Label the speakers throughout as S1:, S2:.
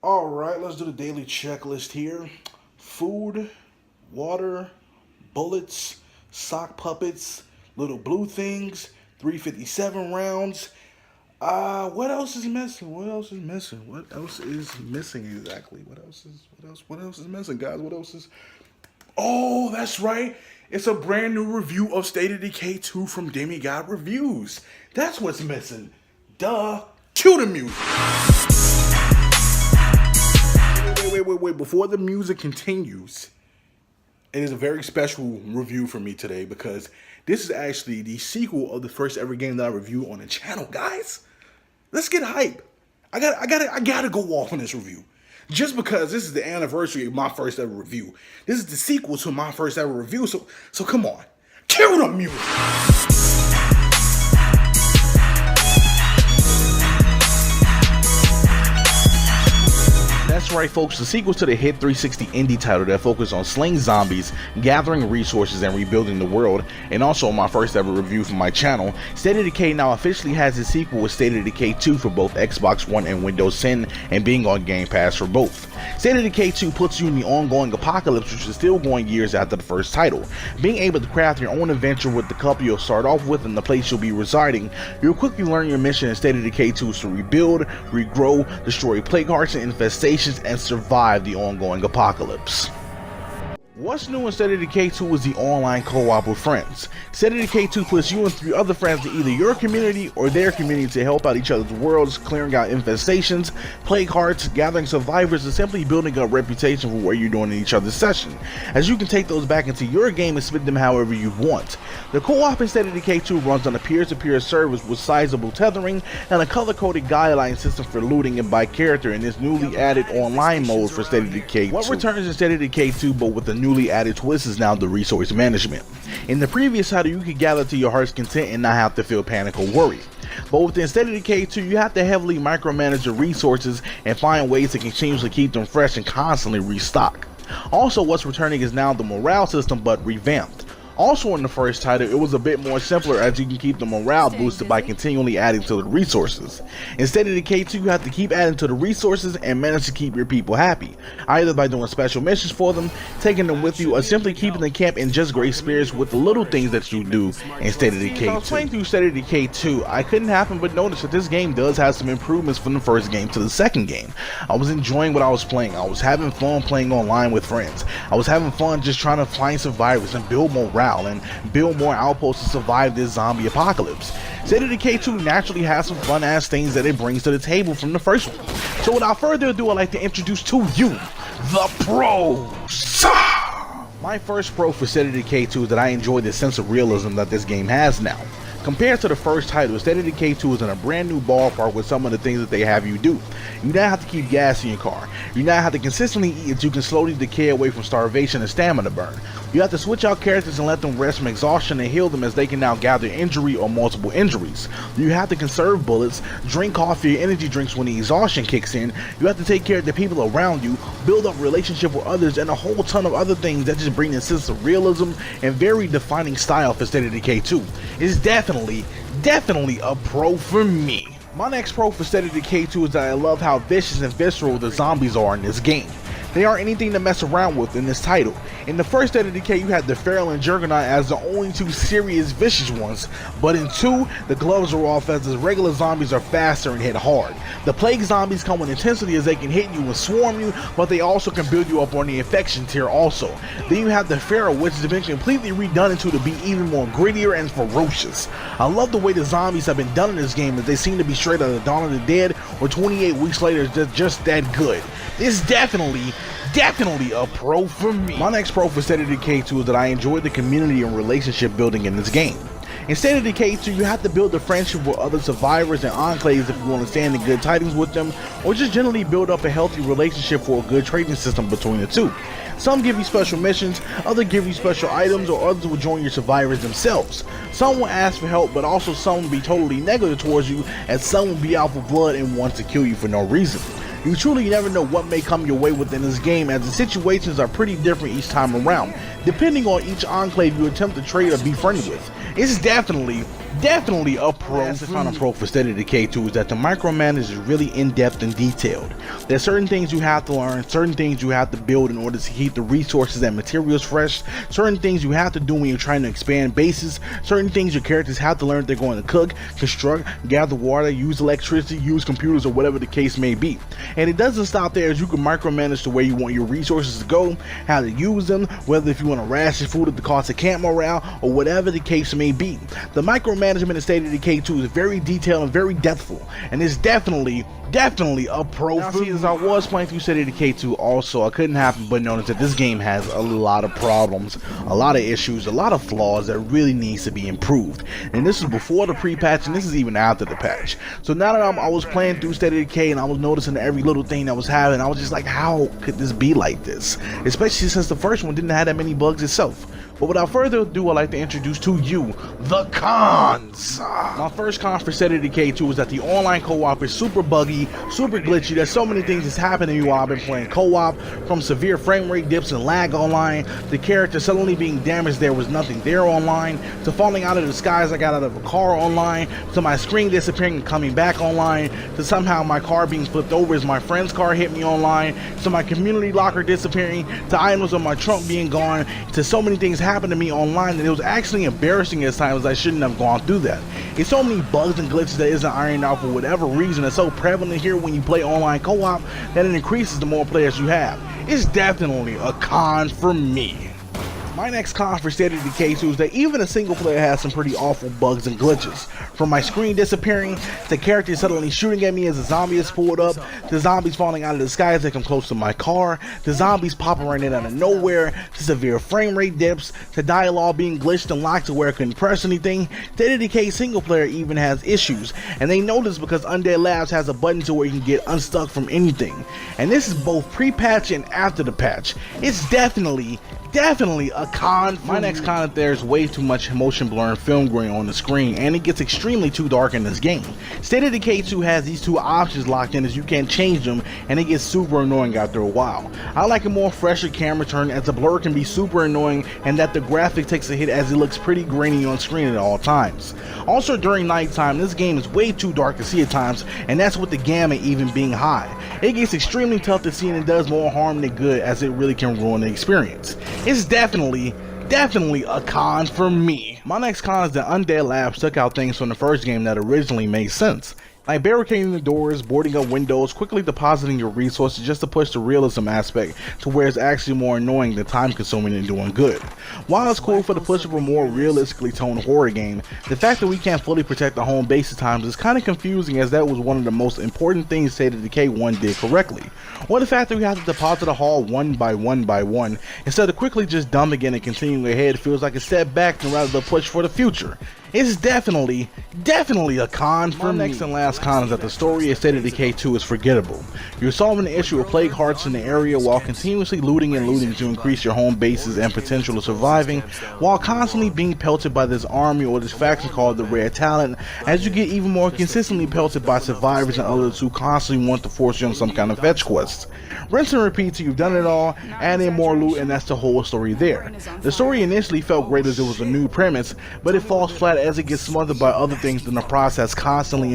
S1: All right, let's do the daily checklist here. Food, water, bullets, sock puppets, little blue things, 357 rounds. What else is missing? What else is missing? What else is missing exactly? What else is missing, guys? What else is Oh, that's right. It's a brand new review of State of Decay 2 from DemiGodReviews. That's what's missing. Duh. Cue the music. Wait. Before the music continues, it is a very special review for me today because this is actually the sequel of the first ever game that I review on the channel, guys. Let's get hype. I gotta go off on this review. Just because this is the anniversary of my first ever review. This is the sequel to my first ever review, so come on. Cue the music. That's right, folks, the sequel to the hit 360 indie title that focused on slaying zombies, gathering resources, and rebuilding the world, and also my first ever review for my channel. State of Decay now officially has a sequel with State of Decay 2 for both Xbox One and Windows 10, and being on Game Pass for both. State of Decay 2 puts you in the ongoing apocalypse, which is still going years after the first title. Being able to craft your own adventure with the couple you'll start off with and the place you'll be residing, you'll quickly learn your mission in State of Decay 2 is to rebuild, regrow, destroy plague hearts and infestations, and survive the ongoing apocalypse. What's new in State of Decay 2 is the online co-op with friends. State of Decay 2 puts you and 3 other friends to either your community or their community to help out each other's worlds, clearing out infestations, plague hearts, gathering survivors, and simply building up reputation for what you're doing in each other's session, as you can take those back into your game and spend them however you want. The co-op in State of Decay 2 runs on a peer-to-peer service with sizable tethering and a color-coded guideline system for looting and by character in this newly added online mode for State of Decay 2. What returns in State of Decay 2 but with a newly added twist is now the resource management. In the previous title, you could gather to your heart's content and not have to feel panic or worry. But with State of Decay 2, you have to heavily micromanage your resources and find ways to continuously keep them fresh and constantly restock. Also, what's returning is now the morale system, but revamped. Also in the first title, it was a bit more simpler as you can keep the morale boosted by continually adding to the resources. In State of Decay 2, you have to keep adding to the resources and manage to keep your people happy, either by doing special missions for them, taking them with you, or simply keeping the camp in just great spirits with the little things that you do in State of Decay 2. While playing through State of Decay 2, I couldn't help but notice that this game does have some improvements from the first game to the second game. I was enjoying what I was playing. I was having fun playing online with friends. I was having fun just trying to find survivors and build morale and build more outposts to survive this zombie apocalypse. State of Decay 2 naturally has some fun ass things that it brings to the table from the first one. So without further ado, I'd like to introduce to you the pros. My first pro for State of Decay 2 is that I enjoy the sense of realism that this game has now. Compared to the first title, State of Decay 2 is in a brand new ballpark with some of the things that they have you do. You now have to keep gas in your car. You now have to consistently eat as you can slowly decay away from starvation and stamina burn. You have to switch out characters and let them rest from exhaustion and heal them as they can now gather injury or multiple injuries. You have to conserve bullets, drink coffee or energy drinks when the exhaustion kicks in. You have to take care of the people around you, build up relationship with others, and a whole ton of other things that just bring a sense of realism and very defining style for State of Decay 2. It's definitely a pro for me. My next pro for State of Decay 2 is that I love how vicious and visceral the zombies are in this game. They aren't anything to mess around with in this title. In the first State of Decay, you had the Feral and Juggernaut as the only two serious vicious ones, but in 2, the gloves are off as the regular zombies are faster and hit hard. The plague zombies come with intensity as they can hit you and swarm you, but they also can build you up on the infection tier also. Then you have the Feral, which is eventually completely redone into to be even more grittier and ferocious. I love the way the zombies have been done in this game, as they seem to be straight out of Dawn of the Dead, or 28 weeks later is just that good. It's definitely a pro for me. My next pro for State of Decay 2 is that I enjoy the community and relationship building in this game. In State of Decay 2, you have to build a friendship with other survivors and enclaves if you want to stand in good tidings with them, or just generally build up a healthy relationship for a good trading system between the two. Some give you special missions, others give you special items, or others will join your survivors themselves. Some will ask for help, but also some will be totally negative towards you, as some will be out for blood and want to kill you for no reason. You truly never know what may come your way within this game, as the situations are pretty different each time around, depending on each enclave you attempt to trade or be friendly with. It's definitely definitely a pro. The final pro for State of Decay 2 is that the micromanagement is really in-depth and detailed. There's certain things you have to learn, certain things you have to build in order to keep the resources and materials fresh, certain things you have to do when you're trying to expand bases, certain things your characters have to learn if they're going to cook, construct, gather water, use electricity, use computers, or whatever the case may be. And it doesn't stop there, as you can micromanage the way you want your resources to go, how to use them, whether if you want to ration food at the cost of camp morale, or whatever the case may be. The micromanagement in State of Decay 2 is very detailed and very depthful, and it's definitely a pro. Now, see, as I was playing through State of Decay 2 also, I couldn't help but notice that this game has a lot of problems, a lot of issues, a lot of flaws that really needs to be improved. And this is before the pre-patch, and this is even after the patch. So now that I was playing through State of Decay and I was noticing every little thing that was happening, I was just like, how could this be like this? Especially since the first one didn't have that many bugs itself. But without further ado, I'd like to introduce to you the cons. My first con for State of Decay 2 is that the online co-op is super buggy, super glitchy. There's so many things that's happening to me while I've been playing co-op, from severe frame rate dips and lag online, the character suddenly being damaged there was nothing there online, to falling out of the sky as I got out of a car online, to my screen disappearing and coming back online, to somehow my car being flipped over as my friend's car hit me online, to my community locker disappearing, to items on my trunk being gone, to so many things happened to me online that it was actually embarrassing at times. I shouldn't have gone through that. It's so many bugs and glitches that isn't ironed out for whatever reason. It's so prevalent here when you play online co-op that it increases the more players you have. It's definitely a con for me. My next con for State of Decay 2 is that even a single player has some pretty awful bugs and glitches. From my screen disappearing, to characters suddenly shooting at me as a zombie is pulled up, to zombies falling out of the sky as they come close to my car, to zombies popping right in out of nowhere, to severe frame rate dips, to dialogue being glitched and locked to where I couldn't press anything. State of Decay single player even has issues, and they know this because Undead Labs has a button to where you can get unstuck from anything. And this is both pre-patch and after the patch. It's definitely a con. My next con is there's way too much motion blur and film grain on the screen, and it gets extremely too dark in this game. State of Decay 2 has these two options locked in as you can't change them, and it gets super annoying after a while. I like a more fresher camera turn, as the blur can be super annoying and that the graphic takes a hit as it looks pretty grainy on screen at all times. Also during nighttime, this game is way too dark to see at times, and that's with the gamma even being high. It gets extremely tough to see, and it does more harm than good as it really can ruin the experience. It's definitely a con for me. My next con is that Undead Labs took out things from the first game that originally made sense, like barricading the doors, boarding up windows, quickly depositing your resources just to push the realism aspect to where it's actually more annoying than time consuming and doing good. While it's cool for the push of a more realistically toned horror game, the fact that we can't fully protect the home base at times is kind of confusing, as that was one of the most important things State of Decay 1 did correctly. Or the fact that we have to deposit a hall one by one instead of quickly just dumping it and continuing ahead feels like a step back rather than a push for the future. It's definitely a con for me. My next and last con is that the story of State of Decay 2 is forgettable. You're solving the issue of plague hearts in the area while continuously looting to increase your home bases and potential of surviving, while constantly being pelted by this army or this faction called the Rare Talent, as you get even more consistently pelted by survivors and others who constantly want to force you on some kind of fetch quest. Rinse and repeat till you've done it all, add in more loot, and that's the whole story there. The story initially felt great as it was a new premise, but it falls flat as it gets smothered by other things in the process constantly.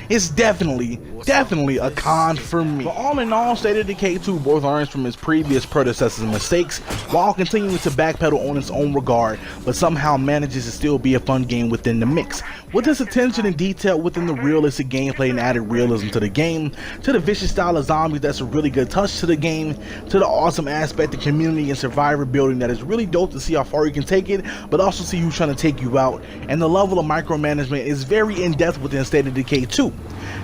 S1: It's definitely a con for me. But all in all, State of Decay 2 both learns from its previous predecessors' mistakes while continuing to backpedal on its own regard, but somehow manages to still be a fun game within the mix. With its attention and detail within the realistic gameplay and added realism to the game, to the vicious style of zombies that's a really good touch to the game, to the awesome aspect of community and survivor building that is really dope to see how far you can take it, but also see who's trying to take you out, and the level of micromanagement is very in-depth within State of Decay 2.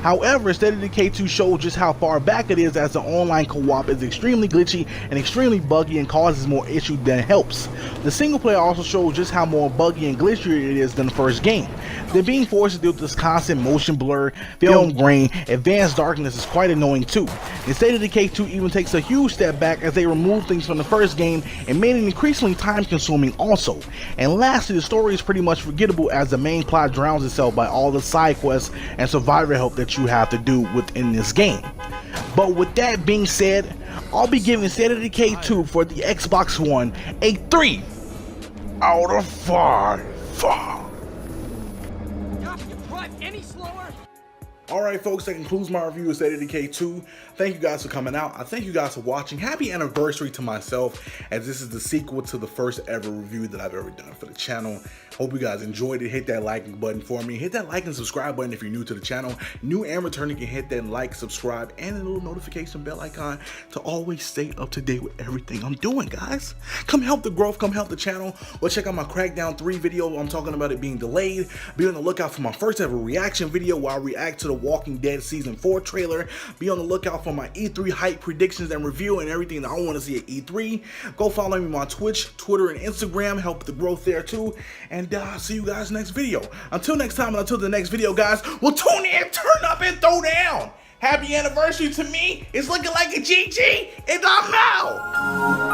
S1: However, State of Decay 2 shows just how far back it is, as the online co-op is extremely glitchy and extremely buggy and causes more issues than it helps. The single player also shows just how more buggy and glitchier it is than the first game. They're being forced to deal with this constant motion blur, film grain, advanced darkness is quite annoying too. And State of Decay 2 even takes a huge step back as they remove things from the first game and made it increasingly time consuming also. And lastly, the story is pretty much forgettable, as the main plot drowns itself by all the side quests and survivor help that you have to do within this game. But with that being said, I'll be giving State of Decay 2 for the Xbox One a 3 out of 5. Alright folks, that concludes my review of State of Decay 2. Thank you guys for coming out. I thank you guys for watching. Happy anniversary to myself, as this is the sequel to the first ever review that I've ever done for the channel. Hope you guys enjoyed it. Hit that like button for me. Hit that like and subscribe button if you're new to the channel. New and returning can hit that like, subscribe, and a little notification bell icon to always stay up to date with everything I'm doing, guys. Come help the growth, come help the channel. Well, check out my Crackdown 3 video. I'm talking about it being delayed. Be on the lookout for my first ever reaction video where I react to the Walking Dead Season 4 trailer. Be on the lookout for my E3 hype predictions and review and everything that I want to see at E3. Go follow me on Twitch, Twitter, and Instagram. Help the growth there too. And I'll see you guys next video. Until next time and until the next video, guys, we'll tune in, turn up, and throw down. Happy anniversary to me. It's looking like a GG, and I'm out.